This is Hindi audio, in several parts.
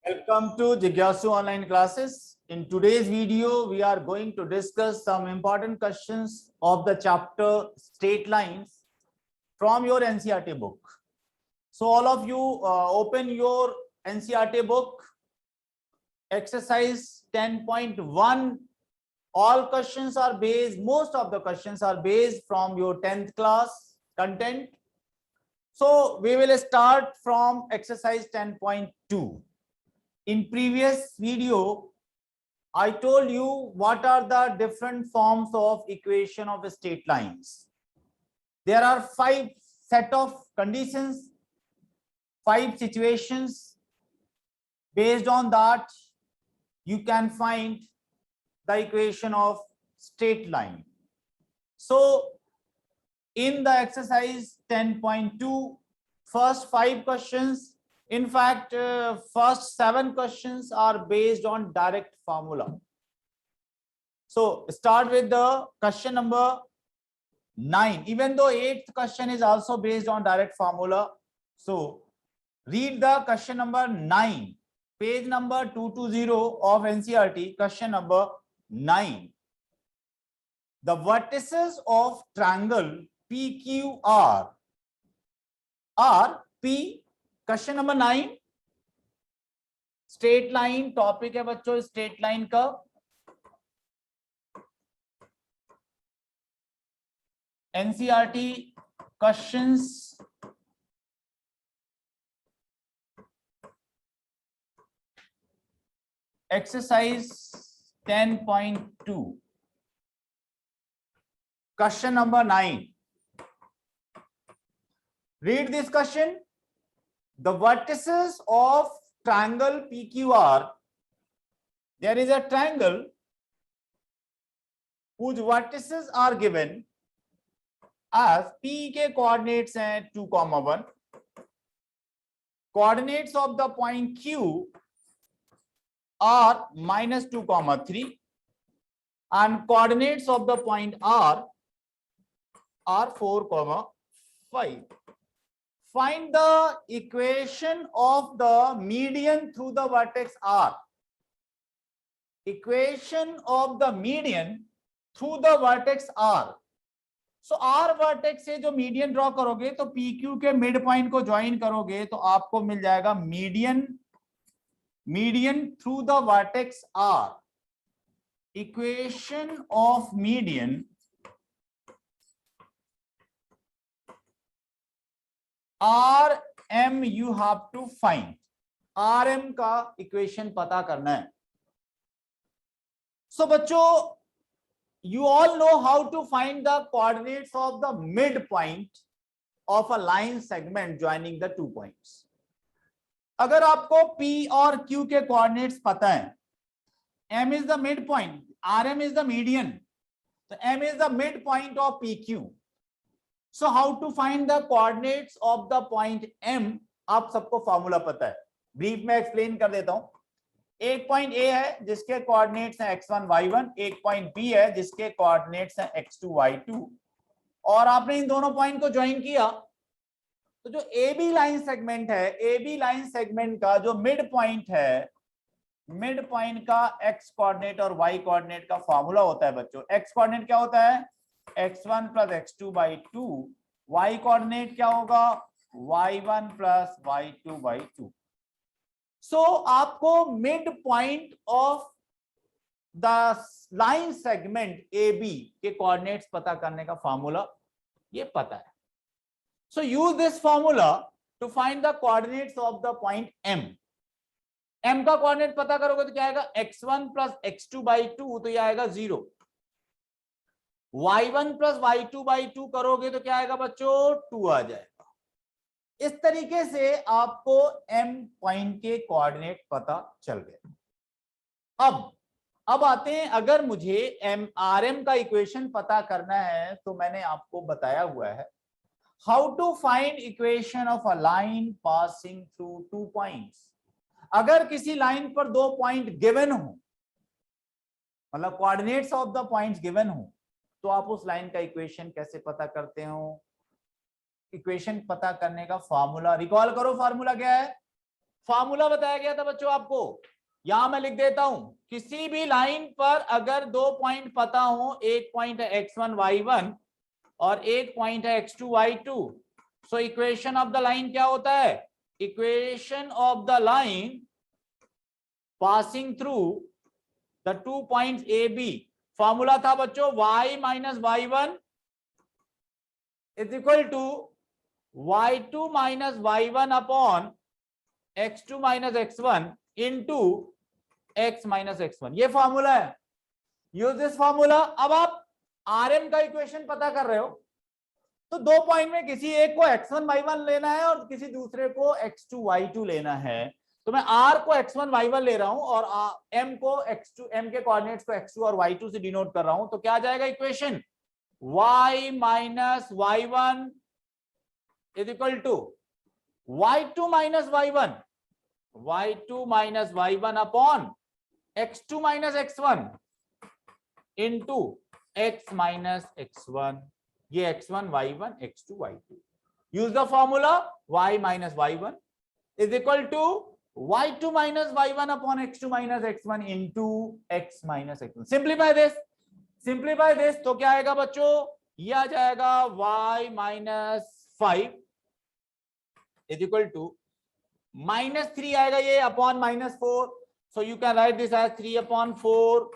Welcome to Jigyasu online classes. In today's video, we are going to discuss some important questions of the chapter straight lines from your NCERT book. So all of you open your NCERT book, exercise 10.1. All questions are based, most of the questions are based from your 10th class content. So we will start from exercise 10.2. In previous video, I told you what are the different forms of equation of straight lines. There are 5 set of conditions, 5 situations. Based on that, you can find the equation of straight line. So in the exercise 10.2, first 5 questions, in fact, first 7 questions are based on direct formula. So start with the question number 9, even though 8th question is also based on direct formula. So read the question number 9, page number 220 of NCERT, question number 9. The vertices of triangle PQR are P. Question number 9, straight line topic है बच्चों, स्ट्रेट लाइन का। NCERT questions exercise 10.2, question number 9. Read this question. The vertices of triangle PQR, there is a triangle whose vertices are given as P के coordinates हैं 2, 1. Coordinates of the point Q are -2, 3, and coordinates of the point R are 4, 5. Find the equation of the median through the vertex R. Equation of the median through the vertex R. So R vertex से जो median draw करोगे तो PQ के mid point को join करोगे तो आपको मिल जाएगा median through the vertex R. Equation of median RM you have to find. RM का इक्वेशन पता करना है. So बच्चों, you all know how to find the coordinates of the midpoint of a line segment joining the 2 points. अगर आपको P और Q के coordinates पता है, M is the midpoint, RM is the median, so M is the midpoint of PQ. So how to find the coordinates of the point M? आप सबको फॉर्मूला पता है, ब्रीफ में एक्सप्लेन कर देता हूं. एक पॉइंट A है जिसके कोऑर्डिनेट्स हैं x1 y1, एक पॉइंट B है जिसके कोऑर्डिनेट्स हैं x2 y2, और आपने इन दोनों पॉइंट को ज्वाइन किया तो जो AB लाइन सेगमेंट है, AB लाइन सेगमेंट का जो मिड पॉइंट है, मिड पॉइंट का x कोऑर्डिनेट और y कोऑर्डिनेट का फॉर्मूला होता है बच्चों. x कोऑर्डिनेट क्या होता है? x1 plus x2 by 2. y coordinate क्या होगा? y1 plus y2 by 2. So आपको mid point of the line segment AB के कोऑर्डिनेट्स पता करने का फॉर्मूला ये पता है. So use this formula to find the coordinates of the point M. M का कोऑर्डिनेट पता करोगे तो क्या आएगा? x1 plus x2 by 2, तो ये आएगा 0. y1 plus y2 by 2 करोगे तो क्या आएगा बच्चों? 2 आ जाएगा. इस तरीके से आपको M पॉइंट के कोऑर्डिनेट पता चल गए. अब आते हैं, अगर मुझे RM का इक्वेशन पता करना है तो मैंने आपको बताया हुआ है how to find equation of a line passing through 2 points. अगर किसी लाइन पर 2 पॉइंट गिवन हो, मतलब coordinates of the points given हो, तो आप उस लाइन का इक्वेशन कैसे पता करते हो? इक्वेशन पता करने का फॉर्मूला रिकॉल करो. फॉर्मूला क्या है? फॉर्मूला बताया गया था बच्चों आपको, यहां मैं लिख देता हूं, किसी भी लाइन पर अगर 2 पॉइंट पता हो, एक पॉइंट है x1 y1 और एक पॉइंट है x2 y2, so equation of the line क्या होता है, equation of the line passing through the 2 points A B, formula था बच्चों y minus y1 is equal to y2 minus y1 upon x2 minus x1 into x minus x1, ये फॉर्मूला है, यूज दिस फॉर्मूला। अब आप rm का इक्वेशन पता कर रहे हो, तो 2 पॉइंट में किसी एक को x1 y1 लेना है और किसी दूसरे को x2 y2 लेना है, तो मैं r को x1 y1 ले रहा हूं और m को x2, m के कोऑर्डिनेट्स को x2 और y2 से डिनोट कर रहा हूं, तो क्या आ जाएगा equation, y minus y1 is equal to y2 minus y1, y2 minus y1 upon x2 minus x1 into x minus x1, ये x1 y1 x2 y2, use the formula y minus y1 is equal to y2 minus y1 upon x2 minus x1 into x minus x1, simplify this, तो क्या आएगा बच्चों, ये आ जाएगा y minus 5 is equal to -3 आएगा ये upon -4, so you can write this as 3 upon 4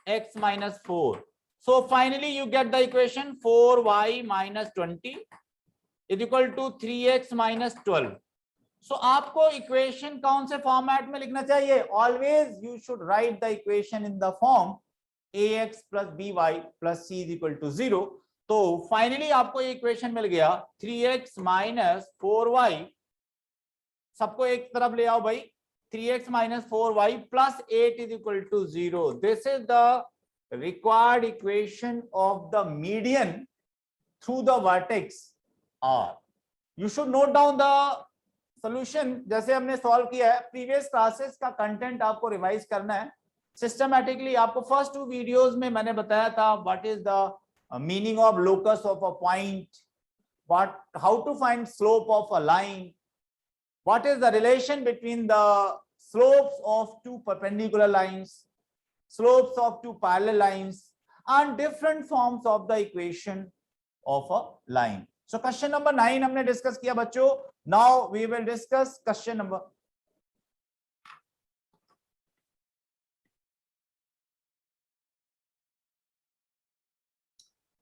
x minus 4, so finally you get the equation 4y minus 20 is equal to 3x minus 12। so आपको इक्वेशन कौन से फॉर्मेट में लिखना चाहिए, always you should write the equation in the form ax plus by plus c is equal to 0। तो फाइनली आपको ये इक्वेशन मिल गया 3x minus 4y, सबको एक तरफ ले आओ भाई, 3x minus 4y plus 8 is equal to 0। This is the required equation of the median through the vertex R। You should note down the solution जैसे हमने सॉल्व किया है, प्रीवियस क्लासेस का कंटेंट आपको रिवाइज करना है सिस्टमैटिकली। आपको फर्स्ट 2 वीडियोस में मैंने बताया था what is the meaning of locus of a point, what, how to find slope of a line, what is the relation between the slopes of 2 perpendicular lines, slopes of 2 parallel lines, and different forms of the equation of a line। So question number 9 हमने डिस्कस किया बच्चों। Now we will discuss question number,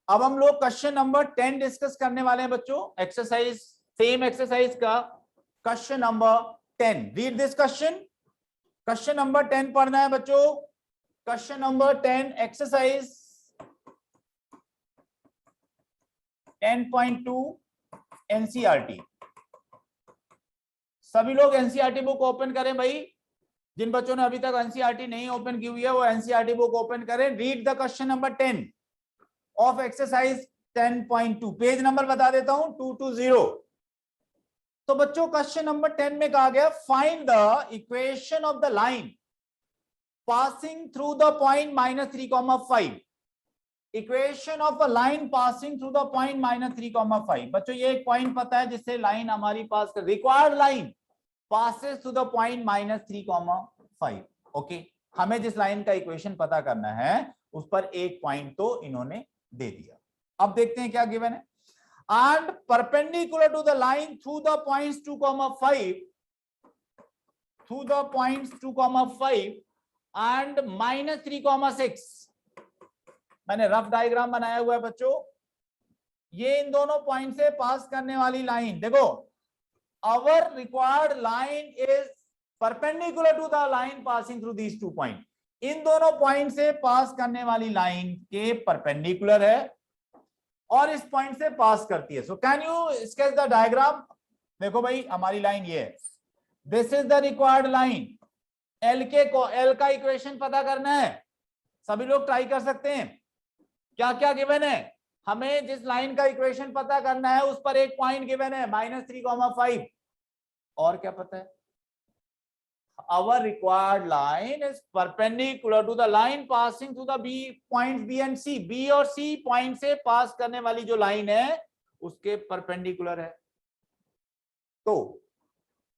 अब हम लोग क्वेश्चन नंबर 10 डिस्कस करने वाले हैं बच्चों, एक्सरसाइज, सेम एक्सरसाइज का question number 10। Read this question, question number 10 पढ़ना है बच्चों, क्वेश्चन नंबर 10 एक्सरसाइज 10.2 एनसीईआरटी। सभी लोग एनसीईआरटी बुक ओपन करें भाई, जिन बच्चों ने अभी तक एनसीईआरटी नहीं ओपन की हुई है वो एनसीईआरटी बुक ओपन करें। Read the question number 10 of exercise 10.2, page number बता देता हूं 220। तो बच्चों क्वेश्चन नंबर 10 में कहा गया find the equation of the line passing through the point -3,5, equation of a line passing through the point -3,5। बच्चों ये एक पॉइंट पता है जिससे लाइन हमारी पास कर, required line passes through the point -3,5। Okay, हमें जिस लाइन का इक्वेशन पता करना है उस पर एक पॉइंट तो इन्होंने दे दिया। अब देखते हैं क्या गिवन है। And perpendicular to the line through the points 2,5, through the points 2,5 and -3,6, मैंने रफ डायग्राम बनाया हुआ है बच्चों, ये इन दोनों पॉइंट से पास करने वाली लाइन, देखो our required line is perpendicular to the line passing through these 2 points, इन दोनों पॉइंट से पास करने वाली लाइन के परपेंडिकुलर है और इस पॉइंट से पास करती है। So can you sketch the diagram. देखो भाई हमारी लाइन ये है, this is the required line, L का इक्वेशन पता करना है, सभी लोग ट्राई कर सकते हैं। क्या क्या गिवन है, हमें जिस लाइन का इक्वेशन पता करना है उस पर एक पॉइंट गिवन है -3,5, और क्या पता है, our required line is perpendicular to the line passing through the points B and C, B और C पॉइंट से पास करने वाली जो लाइन है उसके परपेंडिकुलर है। तो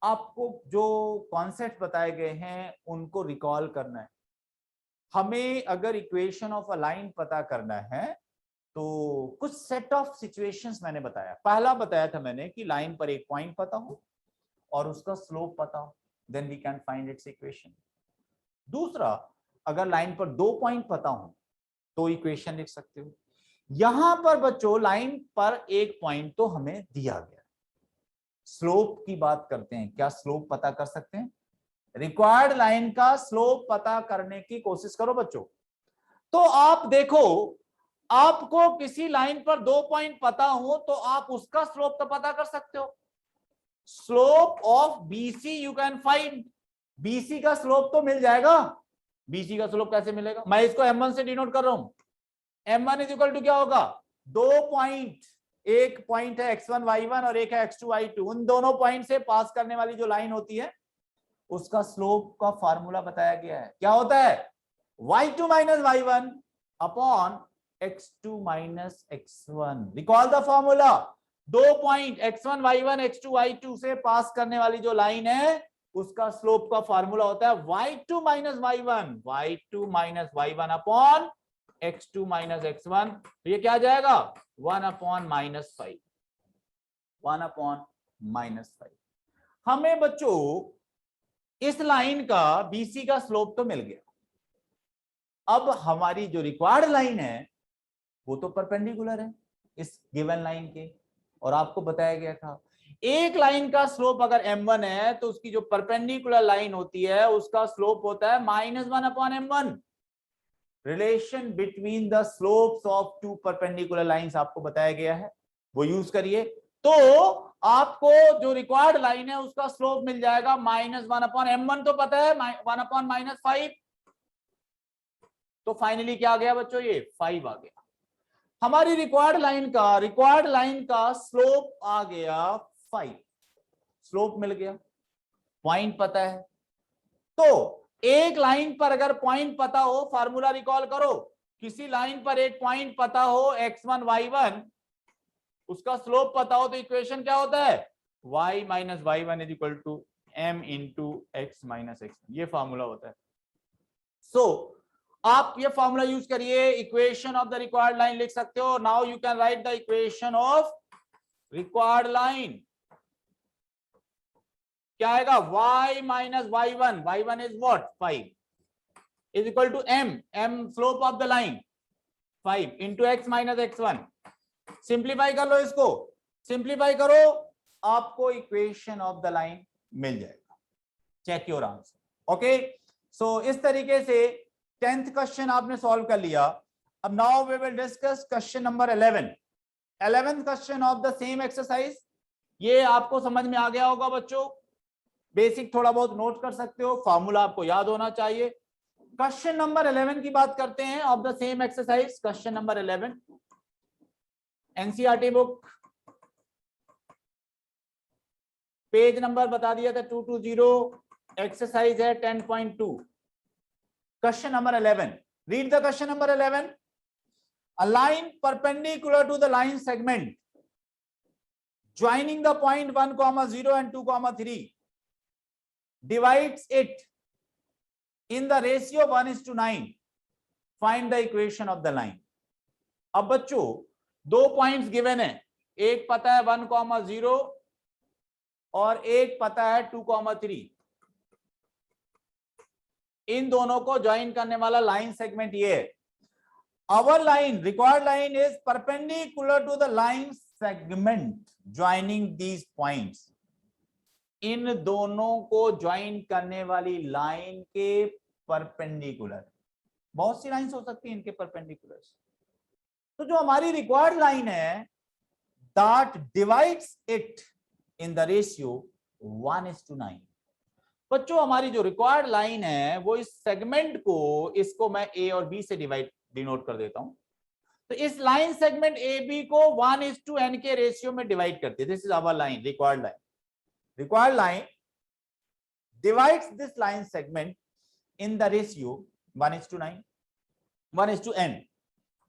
आपको जो कॉन्सेप्ट बताए गए हैं उनको रिकॉल करना है। हमें अगर इक्वेशन ऑफ अ लाइन पता करना है तो कुछ सेट ऑफ सिचुएशंस मैंने बताया। पहला बताया था मैंने कि लाइन पर एक पॉइंट पता हो और उसका स्लोप पता हो, then we can find its equation. दूसरा, अगर लाइन पर 2 पॉइंट पता हो तो इक्वेशन लिख सकते हो। यहां पर बच्चों लाइन पर एक पॉइंट तो हमें दिया गया। स्लोप की बात करते हैं, क्या स्लोप पता कर सकते हैं? रिक्वायर्ड लाइन का स्लोप पता करने की कोशिश करो बच्चों। तो आप देखो, आपको किसी लाइन पर 2 पॉइंट पता हो तो आप उसका स्लोप तो पता कर सकते हो। Slope of BC you can find. BC का स्लोप तो मिल जाएगा। बीसी का स्लोप कैसे मिलेगा? मैं इसको m1 से डिनोट कर रहा हूं। m1 इज इक्वल टू क्या होगा? 2 पॉइंट, एक पॉइंट है x1 y1 और एक है x2 y2। उन दोनों पॉइंट से पास करने वाली जो लाइन होती है उसका स्लोप का फार्मूला बताया गया है। क्या होता है? y2 minus y1 upon x2 minus x1। Recall the formula. 2 point x1 y1 x2 y2 से पास करने वाली जो लाइन है उसका स्लोप का फार्मूला होता है y2 minus y1 upon x2 minus x1। तो ये क्या आ जाएगा? 1 अपॉन माइनस 5। 1 upon minus 5। हमें बच्चों इस लाइन का बीसी का स्लोप तो मिल गया। अब हमारी जो रिक्वायर्ड लाइन है वो तो परपेंडिकुलर है इस गिवन लाइन के, और आपको बताया गया था एक लाइन का स्लोप अगर m1 है तो उसकी जो परपेंडिकुलर लाइन होती है उसका स्लोप होता है -1 upon m1। Relation between the slopes of two perpendicular lines आपको बताया गया है, वो यूज करिए तो आपको जो रिक्वायर्ड लाइन है उसका स्लोप मिल जाएगा -1 अपॉन m1 तो पता है 1 अपॉन -5। तो फाइनली क्या आ गया बच्चों? ये 5 आ गया। हमारी रिक्वायर्ड लाइन का स्लोप आ गया 5। स्लोप मिल गया, पॉइंट पता है। तो एक लाइन पर अगर पॉइंट पता हो, फार्मूला रिकॉल करो, किसी लाइन पर एक पॉइंट पता हो x1 y1, उसका स्लोप पता हो तो इक्वेशन क्या होता है? y minus y1 is equal to m into x minus x। ये फॉर्मूला होता है। सो आप ये फॉर्मूला यूज करिए, equation of the required line लिख सकते हो। Now you can write the equation of required line. क्या आएगा? y minus y1 is what? 5 is equal to m slope of the line 5 into x minus x1। Simplify कर लो, इसको सिंप्लीफाई करो, आपको इक्वेशन ऑफ द लाइन मिल जाएगा। Check your answer. Okay, so इस तरीके से 10th क्वेश्चन आपने सॉल्व कर लिया। अब now we will discuss question number 11th question of the same exercise. ये आपको समझ में आ गया होगा बच्चों, बेसिक थोड़ा बहुत नोट कर सकते हो, फॉर्मूला आपको याद होना चाहिए। क्वेश्चन नंबर 11 की बात करते हैं of the same exercise. Question number 11 NCERT book, page number बता दिया था 220, एक्सरसाइज है 10.2। Question number 11, read the question number 11। A line perpendicular to the line segment joining the point 1, 0 and 2, 3 divides it in the ratio 1:9. Find the equation of the line. अब बच्चों 2 पॉइंट्स गिवन है, एक पता है 1, 0 और एक पता है 2, 3। इन दोनों को ज्वाइन करने वाला लाइन सेगमेंट ये है। Our line, required line is perpendicular to the line segment joining these points. इन दोनों को ज्वाइन करने वाली लाइन के परपेंडिकुलर, बहुत सी लाइंस हो सकती हैं इनके परपेंडिकुलर। तो जो हमारी रिक्वायर्ड लाइन है that divides it in the ratio 1:9। बच्चों हमारी जो रिक्वायर्ड लाइन है वो इस सेगमेंट को, इसको मैं ए और बी से डिनोट कर देता हूं। तो इस लाइन सेगमेंट ए बी को 1:n के रेशियो में डिवाइड करती है। This is our line, required line. Required line divides this line segment in the ratio 1:9, 1:n,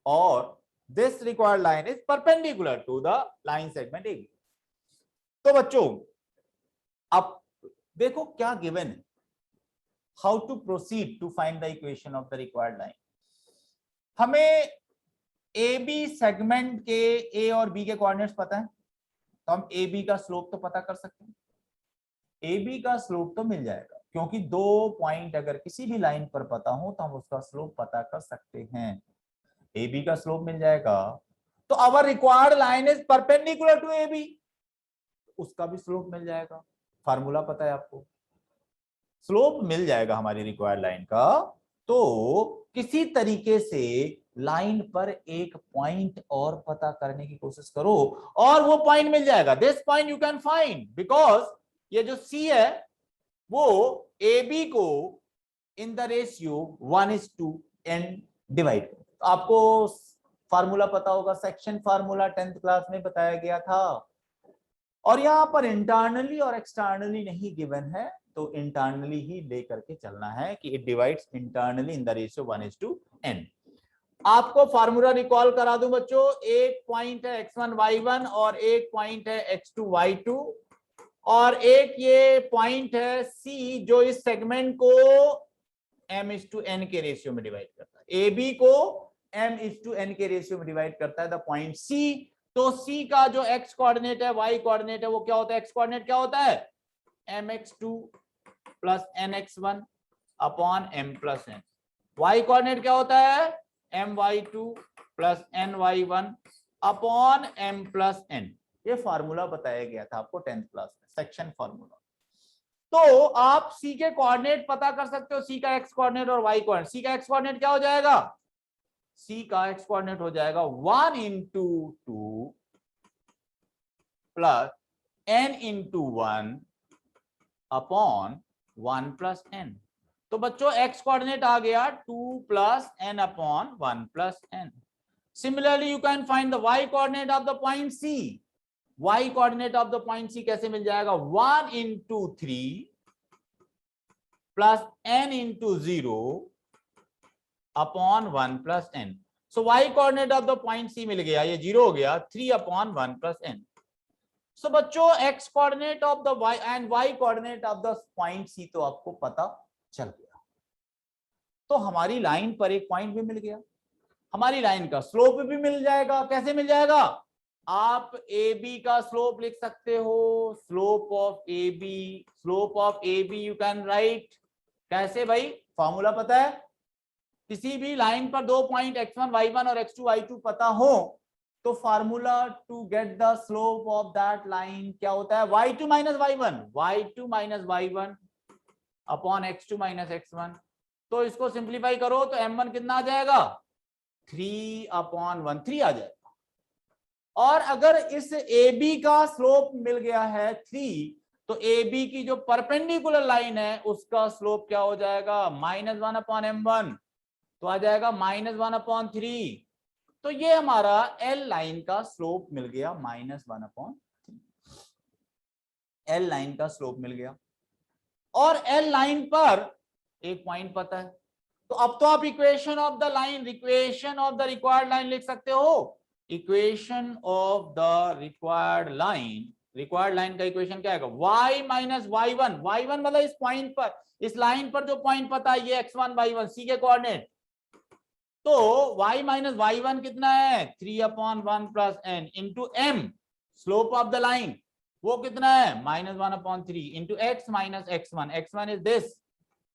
और this required line is perpendicular to the line segment AB। तो बच्चों अब देखो क्या गिवन है, how to proceed to find the equation of the required line. हमें ए बी सेगमेंट के ए और बी के कोऑर्डिनेट्स पता है, तो हम ए बी का स्लोप तो पता कर सकते हैं। ए बी का स्लोप तो मिल जाएगा, क्योंकि 2 पॉइंट अगर किसी भी लाइन पर पता हो तो हम उसका स्लोप पता कर सकते हैं। ए बी का स्लोप मिल जाएगा, तो our required line is perpendicular to A B, उसका भी स्लोप मिल जाएगा। फार्मूला पता है आपको, स्लोप मिल जाएगा हमारी रिक्वायर्ड लाइन का। तो किसी तरीके से लाइन पर एक पॉइंट और पता करने की कोशिश करो और वो पॉइंट मिल जाएगा। This point you can find because ये जो सी है वो ए बी को इन द रेशियो 1:n डिवाइड। आपको फार्मूला पता होगा, सेक्शन फार्मूला 10th क्लास में बताया गया था। और यहां पर इंटरनली और एक्सटर्नली नहीं गिवन है, तो इंटरनली ही लेकर के चलना है कि it divides internally in the ratio 1:n। आपको फार्मूला रिकॉल करा दूं बच्चों, एक पॉइंट है x1 y1 और एक पॉइंट है x2 y2 और एक ये पॉइंट है C जो इस सेगमेंट को m:n के रेशियो में डिवाइड करता है। ए बी को m:n के रेशियो में डिवाइड करता है द पॉइंट C। तो C का जो x कोऑर्डिनेट है, y कोऑर्डिनेट है, वो क्या होता है? x कोऑर्डिनेट क्या होता है? mx2 plus nx1 upon m plus n। y coordinate क्या होता है? my2 plus ny1 upon m plus n। ये फार्मूला बताया गया था आपको 10th क्लास में, सेक्शन फार्मूला। तो आप C के कोऑर्डिनेट पता कर सकते हो, C का x कोऑर्डिनेट और y कोऑर्डिनेट। C का x कोऑर्डिनेट क्या हो जाएगा? C का x कोऑर्डिनेट हो जाएगा 1 into 2 plus n into 1 upon 1 plus n। तो बच्चों x कोऑर्डिनेट आ गया 2 plus n upon 1 plus n। Similarly you can find the y coordinate of the point C। y coordinate of the point C कैसे मिल जाएगा? 1 into 3 plus n into 0 upon 1 plus n। So y coordinate of the point C मिल गया, ये 0 हो गया, 3 अपॉन 1 प्लस n। सो बच्चों x coordinate of the y and y coordinate of the point C तो आपको पता चल गया। तो हमारी लाइन पर एक पॉइंट भी मिल गया, हमारी लाइन का स्लोप भी मिल जाएगा। कैसे मिल जाएगा? आप ए बी का स्लोप लिख सकते हो, slope of A B, slope of A B you can write. कैसे भाई? फॉर्मूला पता है, किसी भी लाइन पर 2 पॉइंट x1 y1 और x2 y2 पता हो तो formula to get the slope of that line क्या होता है? y2 minus y1 upon x2 minus x1। तो इसको सिंप्लीफाई करो तो m1 कितना आ जाएगा? 3 अपॉन 1, 3 आ जाएगा। और अगर इस AB का स्लोप मिल गया है 3, तो AB की जो परपेंडिकुलर लाइन है उसका स्लोप क्या हो जाएगा? -1 अपॉन m1, तो आ जाएगा -1 अपॉन 3। तो ये हमारा L लाइन का स्लोप मिल गया, -1 अपॉन 3। L लाइन का स्लोप मिल गया और L लाइन पर एक पॉइंट पता है। तो अब तो आप equation of the line, equation of the required line लिख सकते हो। Equation of the required line, required line का इक्वेशन क्या आएगा? y माइनस y1, y1 मतलब इस पॉइंट पर, इस लाइन पर जो पॉइंट पता है ये x1 y1 C के कोऑर्डिनेट। तो y माइनस y1 कितना है? 3 upon 1 plus n into m, slope of the line वो कितना है? -1 upon 3 into x minus x1, x1 is this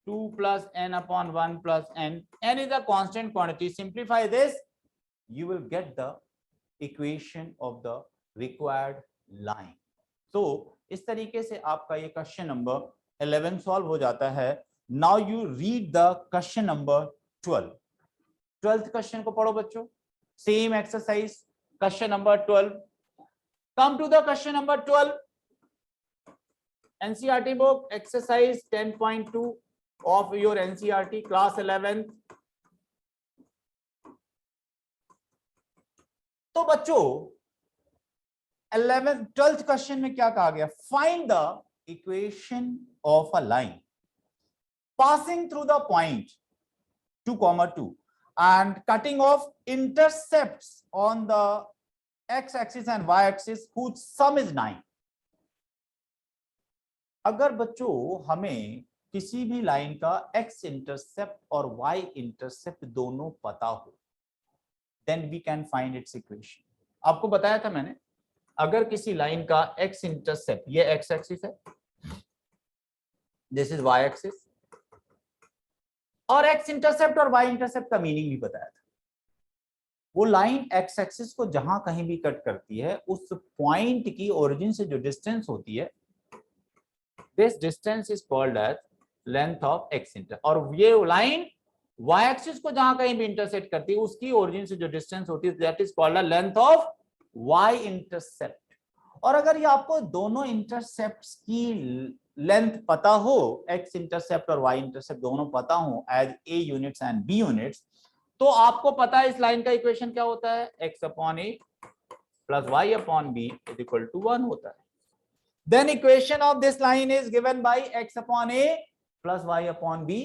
2 plus n upon 1 plus n. n is a constant quantity. Simplify this, you will get the equation of the required line. So इस तरीके से आपका ये क्वेश्चन नंबर 11 सॉल्व हो जाता है। Now you read the question number 12. 12th question को पढ़ो बच्चों, same exercise, question number 12। Come to the question number 12. NCERT book exercise 10.2 of your NCERT class 11th। तो बच्चों 12th क्वेश्चन में क्या कहा गया? Find the equation of a line passing through the point 2, 2 and cutting off intercepts on the x axis and y axis whose sum is 9। अगर बच्चों हमें किसी भी लाइन का x इंटरसेप्ट और y इंटरसेप्ट दोनों पता हो, then we can find its equation. आपको बताया था मैंने, अगर किसी लाइन का x इंटरसेप्ट, ये x एक्सिस है, दिस इज y एक्सिस, और x इंटरसेप्ट और y इंटरसेप्ट का मीनिंग भी बताया था। वो लाइन x एक्सिस को जहां कहीं भी कट करती है, उस पॉइंट की ओरिजिन से जो डिस्टेंस होती है, this distance is called as length of x inter, और ये लाइन y एक्सिस को जहां कहीं भी इंटरसेक्ट करती है, उसकी ओरिजिन से जो डिस्टेंस होती है, that is called length of y intercept. और अगर ये आपको दोनों इंटरसेप्ट्स की लेंथ पता हो, x इंटरसेप्ट और y इंटरसेप्ट दोनों पता हो as a units and b units, तो आपको पता है इस लाइन का इक्वेशन क्या होता है, x upon a plus y upon b is equal to 1 होता है। Then equation of this line is given by x upon a plus y upon b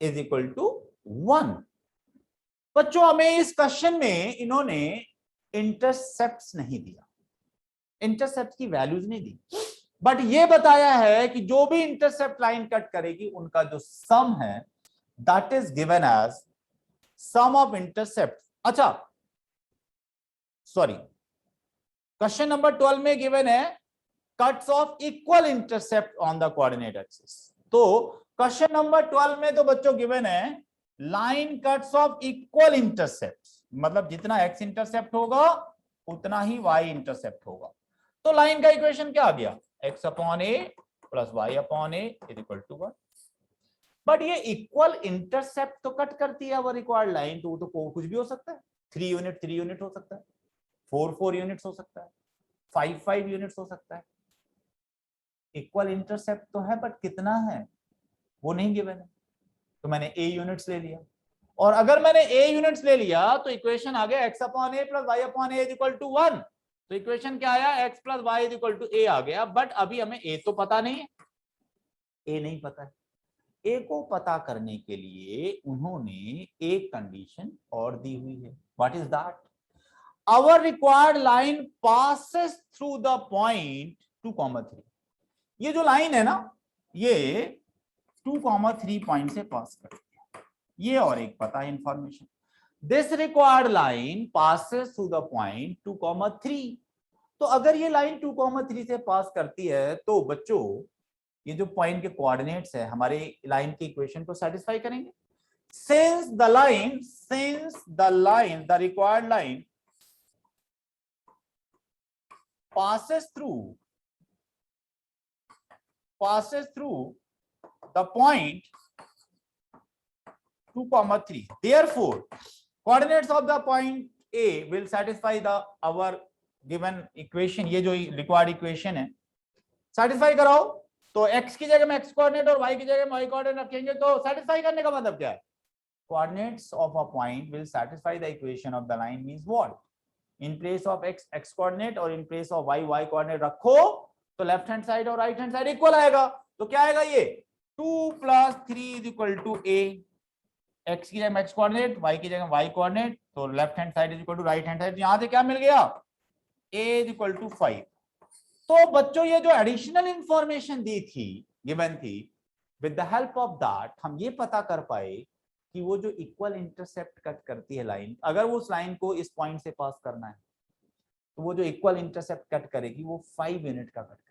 is equal to 1। बच्चों हमें इस क्वेश्चन में इन्होंने इंटरसेप्ट्स नहीं दिया, इंटरसेप्ट की वैल्यूज नहीं दी, बट ये बताया है कि जो भी इंटरसेप्ट लाइन कट करेगी उनका जो सम है that is given as sum of intercept. अच्छा सॉरी, क्वेश्चन नंबर 12 में गिवन है cuts off equal intercept on the coordinate axis. तो क्वेश्चन नंबर 12 में तो बच्चों गिवन है line cuts off equal intercept, मतलब जितना x इंटरसेप्ट होगा उतना ही y इंटरसेप्ट होगा। तो लाइन का इक्वेशन क्या आ गया, x upon a plus y upon a is equal to 1। But ये इक्वल इंटरसेप्ट तो कट करती है वो रिक्वायर्ड लाइन, तो कुछ भी हो सकता है, 3 यूनिट हो सकता है, 4 यूनिट्स हो सकता है, 5 यूनिट्स हो सकता है। इक्वल इंटरसेप्ट तो है बट कितना है वो नहीं गिवन है, तो मैंने a यूनिट्स ले लिया, और अगर मैंने a यूनिट्स ले लिया तो इक्वेशन आ गया x upon a plus y upon a is equal to 1। तो इक्वेशन क्या आया, x plus y is equal to a आ गया। बट अभी हमें a तो पता नहीं है, a नहीं पता है। a को पता करने के लिए उन्होंने एक कंडीशन और दी हुई है, what is that, our required line passes through the point 2,3। ये जो लाइन है ना, ये 2,3 पॉइंट से पास करती है, ये और एक पता है information, this required line passes through the point 2,3। तो अगर ये लाइन 2,3 से पास करती है तो बच्चों ये जो पॉइंट के कोऑर्डिनेट्स है हमारे लाइन की इक्वेशन को सेटिस्फाई करेंगे। Since the line the required line passes through the point 2,3, therefore coordinates of the point A will satisfy the our given equation। ये जो required equation है satisfy कराओ, तो x की जगह में x कोऑर्डिनेट और y की जगह में y कोऑर्डिनेट रखेंगे, तो satisfy करने का मतलब क्या है, coordinates of a point will satisfy the equation of the line means what, in place of x coordinate और in place of y coordinate रखो तो लेफ्ट हैंड साइड और राइट हैंड साइड इक्वल आएगा। तो क्या आएगा, ये 2 + 3 is equal to a, x की जगह x कोऑर्डिनेट, y की जगह y कोऑर्डिनेट, तो left hand side is equal to right hand side. यहां से क्या मिल गया, a इज इक्वल टू 5। तो बच्चों ये जो एडिशनल इंफॉर्मेशन दी थी, गिवन थी, with the help of that हम ये पता कर पाए कि वो जो इक्वल इंटरसेप्ट कट करती है लाइन, अगर वो उस लाइन को इस पॉइंट से पास करना है तो वो जो इक्वल इंटरसेप्ट कट करेगी वो 5 यूनिट का कट करेगी।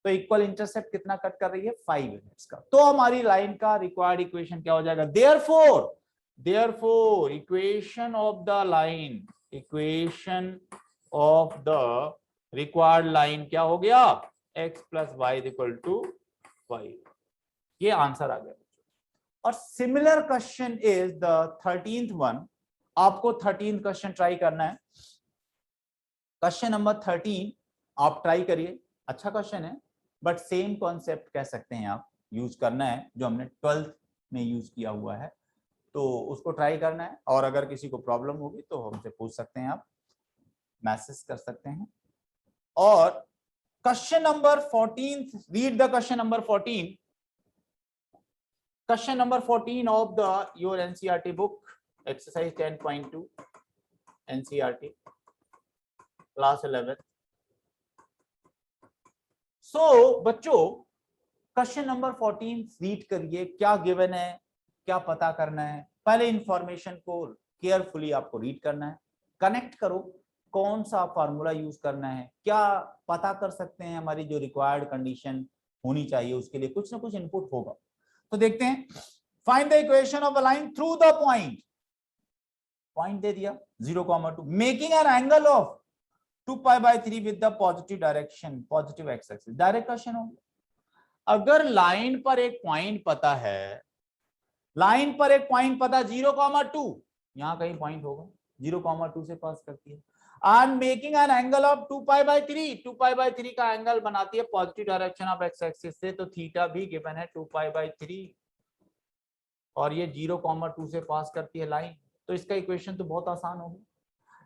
तो इक्वल इंटरसेप्ट कितना कट कर रही है, 5 यूनिट्स का। तो हमारी लाइन का रिक्वायर्ड इक्वेशन क्या हो जाएगा, therefore equation of the line, equation of the required line क्या हो गया, x + y = 5। ये आंसर आ गया। और similar question is the 13th one. आपको 13th क्वेश्चन ट्राई करना है, क्वेश्चन नंबर 13 आप ट्राई करिए, अच्छा क्वेश्चन है बट सेम कॉन्सेप्ट कह सकते हैं आप, यूज करना है जो हमने 12th में यूज किया हुआ है, तो उसको ट्राई करना है। और अगर किसी को प्रॉब्लम होगी तो हमसे पूछ सकते हैं, आप मैसेज कर सकते हैं। और question number 14, read the question number 14, question number 14 of the your NCERT book, exercise 10.2, NCERT class 11। so बच्चों क्वेश्चन नंबर 14 रीड करिए, क्या गिवन है, क्या पता करना है। पहले इंफॉर्मेशन को केयरफुली आपको रीड करना है, कनेक्ट करो कौन सा फॉर्मूला यूज करना है, क्या पता कर सकते हैं, हमारी जो रिक्वायर्ड कंडीशन होनी चाहिए उसके लिए कुछ ना कुछ इनपुट होगा। तो देखते हैं, find the equation of a line through the point, point दे दिया 0,2, making an angle of 2π/3 with the positive direction, positive x axis. Direct question हो, अगर लाइन पर एक पॉइंट पता है, लाइन पर एक पॉइंट पता 0,2, यहां कहीं पॉइंट होगा, 0,2 से पास करती है, and making an angle of 2π/3, 2π/3 का एंगल बनाती है positive direction of x axis से, तो थीटा भी गिवन है 2π/3 और ये 0,2 से पास करती है लाइन, तो इसका इक्वेशन तो बहुत आसान होगा।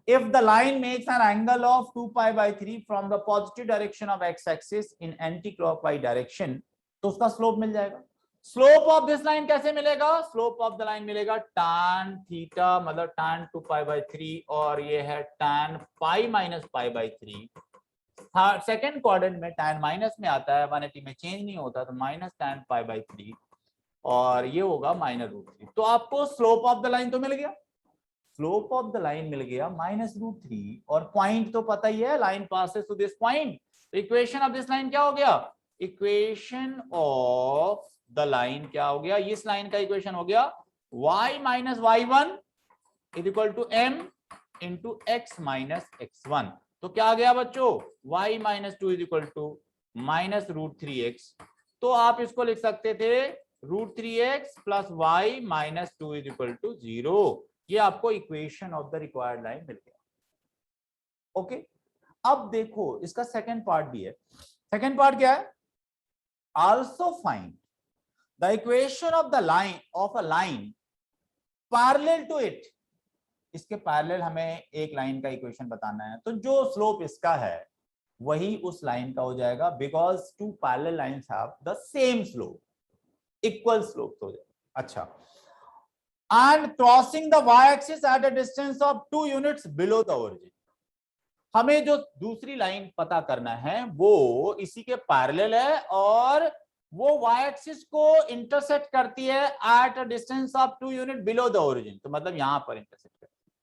If the line makes an angle of 2π/3 from the positive direction of x-axis in anti-clockwise direction, तो उसका स्लोप मिल जाएगा। स्लोप ऑफ दिस लाइन कैसे मिलेगा? स्लोप ऑफ द लाइन मिलेगा tan थीटा, मतलब tan 2π/3, और ये है tan π-π/3। हाँ, सेकेंड क्वाड्रेंट में tan माइनस में आता है, 180 में चेंज नहीं होता, तो माइनस tan π/3, और ये होगा -√3। तो आपको स्लोप ऑफ द लाइन तो मिल गया, स्लोप ऑफ द लाइन मिल गया -√3, और पॉइंट तो पता ही है, line passes to this point. तो इक्वेशन ऑफ दिस लाइन क्या हो गया? इक्वेशन ऑफ द लाइन क्या हो गया? इस लाइन का इक्वेशन हो गया y - y1 = m × x - x1। तो क्या आ गया बच्चों? y - 2 = -√3x। तो आप इसको लिख सकते थे √3x + y - 2 = 0। ये आपको equation of the required line मिल गया। ओके, अब देखो इसका सेकंड पार्ट भी है। सेकंड पार्ट क्या है? Also find the equation of the line of a line parallel to it. इसके पैरेलल हमें एक लाइन का इक्वेशन बताना है, तो जो स्लोप इसका है वही उस लाइन का हो जाएगा, because two parallel lines have the same slope, equal slope हो जाएगा। अच्छा, and crossing the y-axis at a distance of 2 units below the origin। हमें जो दूसरी लाइन पता करना है वो इसी के पैरेलल है, और वो y-axis को इंटरसेक्ट करती है at a distance of 2 unit below the origin। तो मतलब यहां पर इंटरसेक्ट करती है।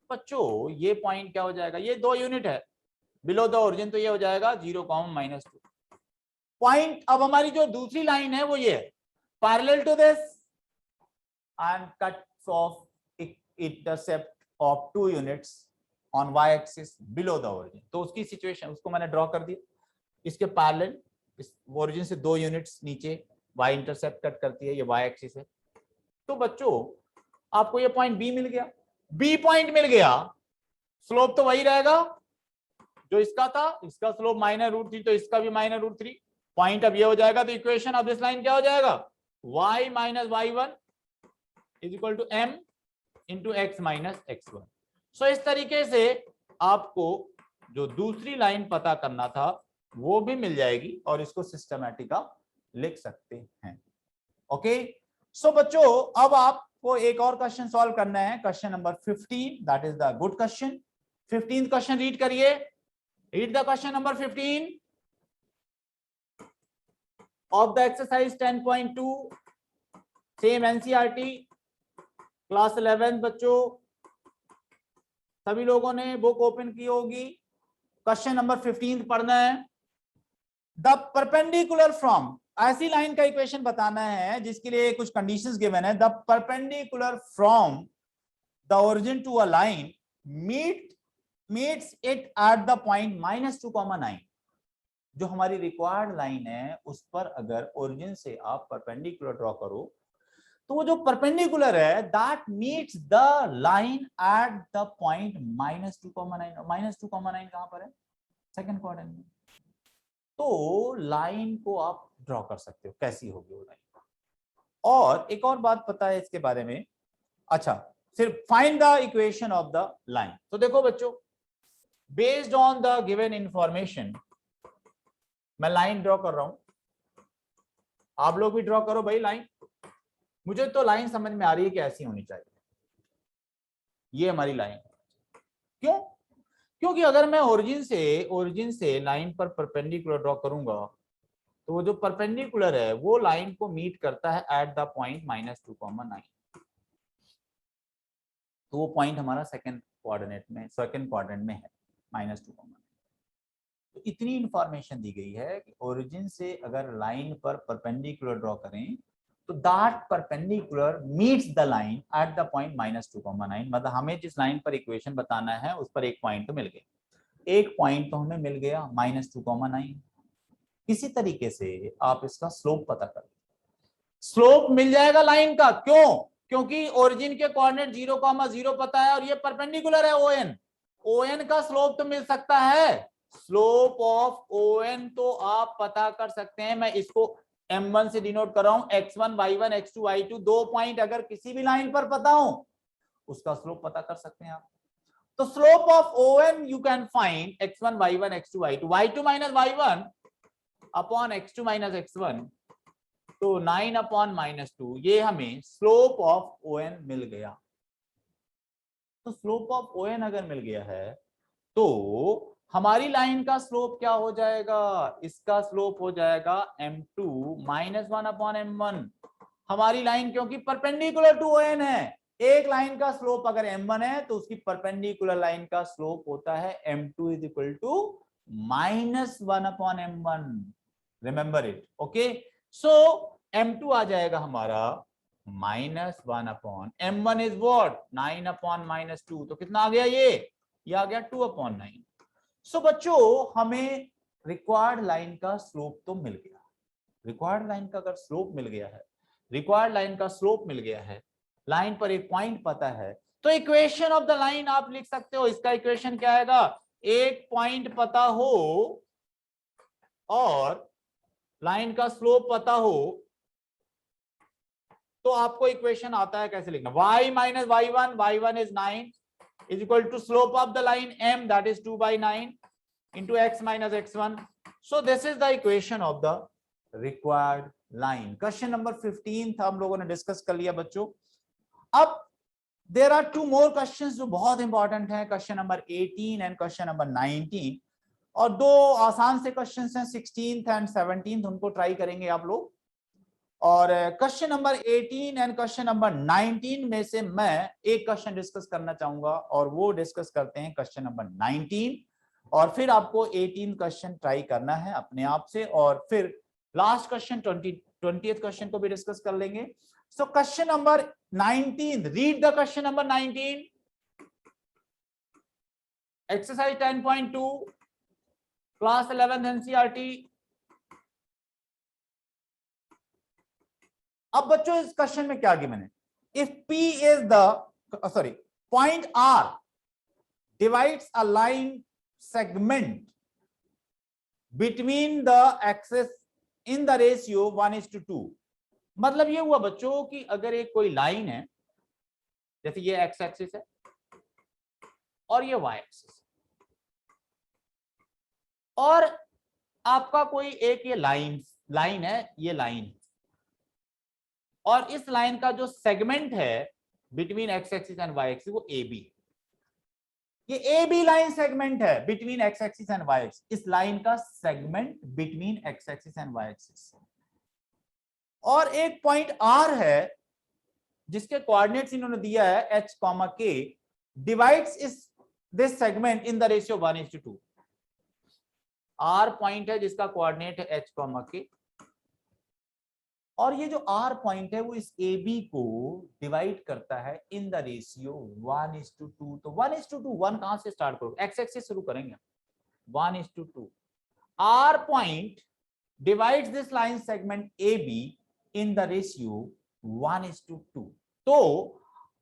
बच्चों ये पॉइंट क्या हो जाएगा? ये 2 यूनिट है बिलो द ओरिजिन, तो ये हो जाएगा 0,-2 पॉइंट। अब हमारी जो दूसरी लाइन है वो ये है, parallel to this and cuts off intercept of 2 units on y-axis below the origin। तो उसकी सिचुएशन उसको मैंने ड्रॉ कर दिया, इसके पैरेलल, इस ओरिजिन से 2 यूनिट्स नीचे y इंटरसेप्ट कट करती है, ये y-axis है। तो बच्चों आपको ये पॉइंट B मिल गया, B पॉइंट मिल गया, स्लोप तो वही रहेगा जो इसका था, इसका स्लोप -√3, तो इसका भी -√3, पॉइंट अब ये हो जाएगा। तो इक्वेशन ऑफ दिस लाइन क्या हो जाएगा? y - y1 = m × x - x1। सो इस तरीके से आपको जो दूसरी लाइन पता करना था वो भी मिल जाएगी, और इसको सिस्टमैटिका लिख सकते हैं। ओके, सो बच्चों अब आपको एक और क्वेश्चन सॉल्व करना है, question number 15, that is the good question. 15th question read करिए, read the question number 15 of the exercise 10.2, same NCERT class 11। बच्चों सभी लोगों ने बुक ओपन की होगी, क्वेश्चन नंबर 15 पढ़ना है। द परपेंडिकुलर फ्रॉम, ऐसी लाइन का इक्वेशन बताना है जिसके लिए कुछ कंडीशंस गिवन है। The perpendicular from the origin to a line meets it at the point -2,9। जो हमारी रिक्वायर्ड लाइन है उस पर अगर ओरिजिन से आप परपेंडिकुलर ड्रॉ करो, तो वो जो परपेंडिकुलर है that meets the line at the point -2,9। -2,9 कहां पर है? सेकंड क्वाड्रेंट में। तो लाइन को आप ड्रॉ कर सकते हो, कैसी होगी वो लाइन। और एक और बात पता है इसके बारे में, अच्छा सिर्फ find the equation of the line. तो देखो बच्चों, based on the given information मैं लाइन ड्रॉ कर रहा हूं, आप लोग भी ड्रॉ करो भाई लाइन। मुझे तो लाइन समझ में आ रही है कि ऐसी होनी चाहिए, ये हमारी लाइन। क्यों? क्योंकि अगर मैं ओरिजिन से लाइन पर परपेंडिकुलर ड्रॉ करूंगा तो वो जो परपेंडिकुलर है वो लाइन को मीट करता है एट द पॉइंट -2,9। तो वो पॉइंट हमारा सेकंड क्वाड्रेंट में है -2,9। तो इतनी इंफॉर्मेशन दी गई है कि ओरिजिन से अगर लाइन पर परपेंडिकुलर ड्रॉ करें तो that perpendicular meets the line at the point -2,9। मतलब हमें जिस लाइन पर इक्वेशन बताना है उस पर एक पॉइंट तो मिल गया, एक पॉइंट तो हमें मिल गया -2,9। इसी तरीके से आप इसका स्लोप पता कर, स्लोप मिल जाएगा लाइन का। क्यों? क्योंकि ओरिजिन के कोऑर्डिनेट 0,0 पता है और ये परपेंडिकुलर है ON। ON का स्लोप तो मिल सकता है, स्लोप ऑफ ON तो आप पता कर सकते हैं। मैं इसको M1 से डिनोट कर रहा हूं, x1 y1 x2 y2, 2 point अगर किसी भी लाइन पर पता हो उसका स्लोप पता कर सकते हैं आप। तो slope of ON you can find x1 y1 x2 y2, y2 minus y1 upon x2 minus x1, तो 9 अपॉन -2, ये हमें स्लोप ऑफ ON मिल गया। तो स्लोप ऑफ ON अगर मिल गया है तो हमारी लाइन का स्लोप क्या हो जाएगा? इसका स्लोप हो जाएगा m2 -1 अपॉन m1। हमारी लाइन क्योंकि परपेंडिकुलर टू ON है, एक लाइन का स्लोप अगर m1 है तो उसकी परपेंडिकुलर लाइन का स्लोप होता है m2 is equal to -1 upon m1। Remember it, okay. So m2 आ जाएगा हमारा -1 upon m1 is what 9 upon -2, तो कितना आ गया ये आ गया 2 अपॉन 9। सो बच्चों हमें रिक्वायर्ड लाइन का स्लोप तो मिल गया। रिक्वायर्ड लाइन का अगर स्लोप मिल गया है, रिक्वायर्ड लाइन का स्लोप मिल गया है, लाइन पर एक पॉइंट पता है, तो इक्वेशन ऑफ द लाइन आप लिख सकते हो। इसका इक्वेशन क्या आएगा? एक पॉइंट पता हो और लाइन का स्लोप पता हो तो आपको इक्वेशन आता है कैसे लिखना, y minus y1 is 9 is equal to slope of the line m, that is 2/9 into x minus x1. So this is the equation of the required line. Question number 15 था, हम लोगों ने डिस्कस कर लिया बच्चों। अब there are two more questions जो बहुत इंपॉर्टेंट है, question number 18 and question number 19, और दो आसान से क्वेश्चंस हैं 16th एंड 17th, उनको ट्राई करेंगे आप लोग। और question number 18 and question number 19 में से मैं एक क्वेश्चन डिस्कस करना चाहूंगा और वो डिस्कस करते हैं क्वेश्चन नंबर 19, और फिर आपको 18 क्वेश्चन ट्राई करना है अपने आप से, और फिर लास्ट क्वेश्चन 20th क्वेश्चन को भी डिस्कस कर लेंगे। So question number 19, read the question number 19, exercise 10.2, class 11th NCERT। अब बच्चों इस क्वेश्चन में क्या गिवन है? If P is the point R divides a line segment between the axis in the ratio 1:2। मतलब ये हुआ बच्चों कि अगर एक कोई लाइन है, जैसे ये एक्स एक्सिस है और ये वाई एक्सिस, और आपका कोई एक ये लाइन है, ये लाइन, और इस लाइन का जो सेगमेंट है between X axis and Y axis वो AB, ये AB लाइन सेगमेंट है between X axis and Y axis, इस लाइन का segment between X axis and Y axis. और एक पॉइंट R है जिसके कोऑर्डिनेट्स इन्होंने दिया है h, k, divides this segment in the ratio 1:2। R point है जिसका कोऑर्डिनेट है h, k, और ये जो R पॉइंट है वो इस AB को डिवाइड करता है इन द रेशियो 1:2। तो 1:2, 1 कहां से स्टार्ट करोगे? एक्स एक्सिस शुरू करेंगे, 1:2। R point divides this line segment AB in the ratio 1:2। तो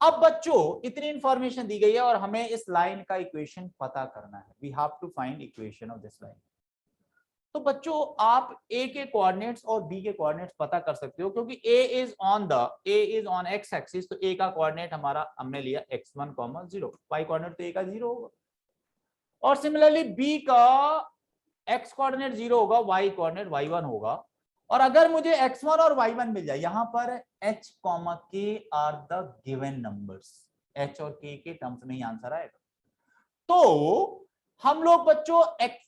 अब बच्चों इतनी इंफॉर्मेशन दी गई है और हमें इस लाइन का इक्वेशन पता करना है। We have to find equation of this line. तो बच्चों आप A के कोऑर्डिनेट्स और B के कोऑर्डिनेट्स पता कर सकते हो, क्योंकि A is on x axis, तो A का कोऑर्डिनेट हमारा हमने लिया x1, 0, y कोऑर्डिनेट तो A का 0 होगा, और सिमिलरली B का x कोऑर्डिनेट 0 होगा, y कोऑर्डिनेट y1 होगा। और अगर मुझे x1 और y1 मिल जाए, यहां पर h, k are the given numbers, h और k के टर्म्स में ही आंसर आएगा। तो हम लोग बच्चों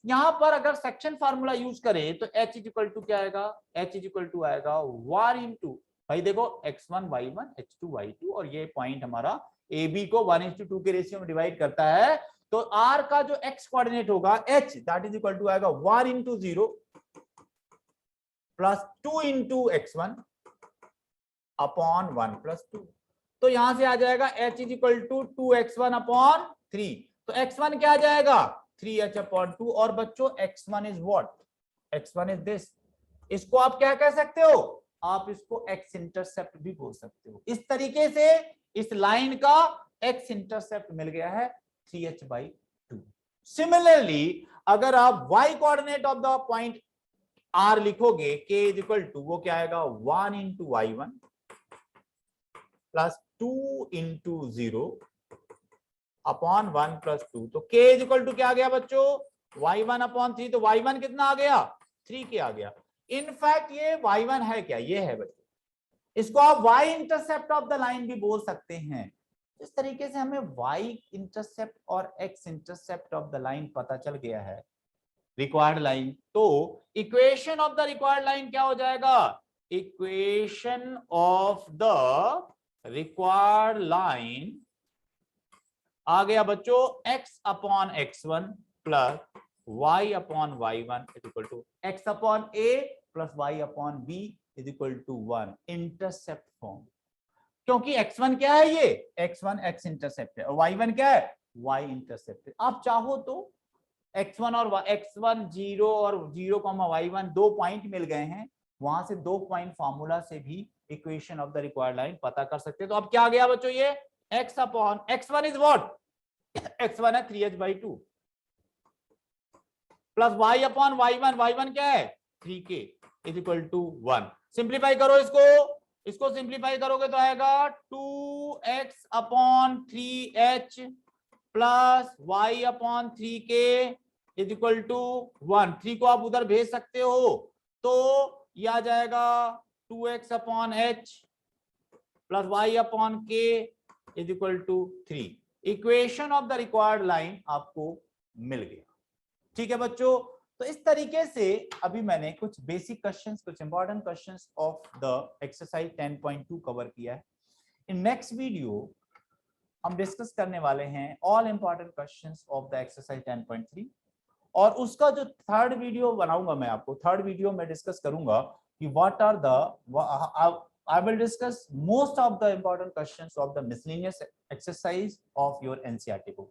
यहां पर अगर सेक्शन फार्मूला यूज करें तो h इज इक्वल टू क्या आएगा, h इज इक्वल टू आएगा 1 इंटू, भाई देखो x1 y1 h2 y2 और ये पॉइंट हमारा AB को 1:2 के रेशियो में डिवाइड करता है, तो R का जो x कोऑर्डिनेट होगा h that is equal to आएगा 1 into 0 plus 2 into x1 upon 1 plus 2। तो यहां से आ जाएगा h is equal to 2x1 upon 3। तो x1 क्या आ जाएगा 3h अपॉन 2। और बच्चों x1 is what, x1 is this. इसको आप क्या कह सकते हो, आप इसको x इंटरसेप्ट भी बोल सकते हो। इस तरीके से इस लाइन का x इंटरसेप्ट मिल गया है 3h/2। सिमिलरली अगर आप y coordinate of the point r लिखोगे k इज इक्वल टू, वो क्या आएगा 1 into y1 plus 2 into 0 upon 1 plus 2। तो k इज इक्वल टू क्या आ गया बच्चों y1 अपॉन 3। तो y1 कितना आ गया 3k आ गया। इनफैक्ट ये y1 है क्या, ये है बच्चों। इसको आप y intercept of the line भी बोल सकते हैं। इस तरीके से हमें y इंटरसेप्ट और x intercept of the line पता चल गया है, रिक्वायर्ड लाइन। तो equation of the required line क्या हो जाएगा, equation of the required line आ गया बच्चों x upon x1 plus y upon y1 is equal to x upon a plus y upon b is equal to 1 intercept form. क्योंकि x1 क्या है, ये x1 x इंटरसेप्ट है और y1 क्या है y इंटरसेप्ट है। आप चाहो तो x1 और x1 0 और 0, y1 दो पॉइंट मिल गए हैं, वहां से दो पॉइंट फार्मूला से भी equation of the required line पता कर सकते हैं। तो अब क्या आ गया बच्चों, ये x upon x1 is what, x1 है 3h/2 plus y upon y1 क्या है 3k is equal to 1। Simplify करो इसको सिंप्लीफाई करोगे तो आएगा 2x upon 3h plus y upon 3k is equal to 1। 3 को आप उधर भेज सकते हो, तो यह आ जाएगा 2x upon h plus y upon k is equal to 3। Equation of the required line आपको मिल गया। ठीक है बच्चों, तो इस तरीके से अभी मैंने कुछ बेसिक क्वेश्चंस, कुछ important questions of the exercise 10.2 cover किया है। इन नेक्स्ट वीडियो हम डिस्कस करने वाले हैं all important questions of the exercise 10.3 और उसका जो थर्ड वीडियो बनाऊंगा मैं आपको, थर्ड वीडियो में डिस्कस करूंगा कि what are the I will discuss most of the important questions of the miscellaneous exercise of your NCERT book।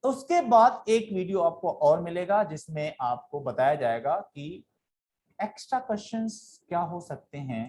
उसके बाद एक वीडियो आपको और मिलेगा जिसमें आपको बताया जाएगा कि एक्स्ट्रा क्वेश्चंस क्या हो सकते हैं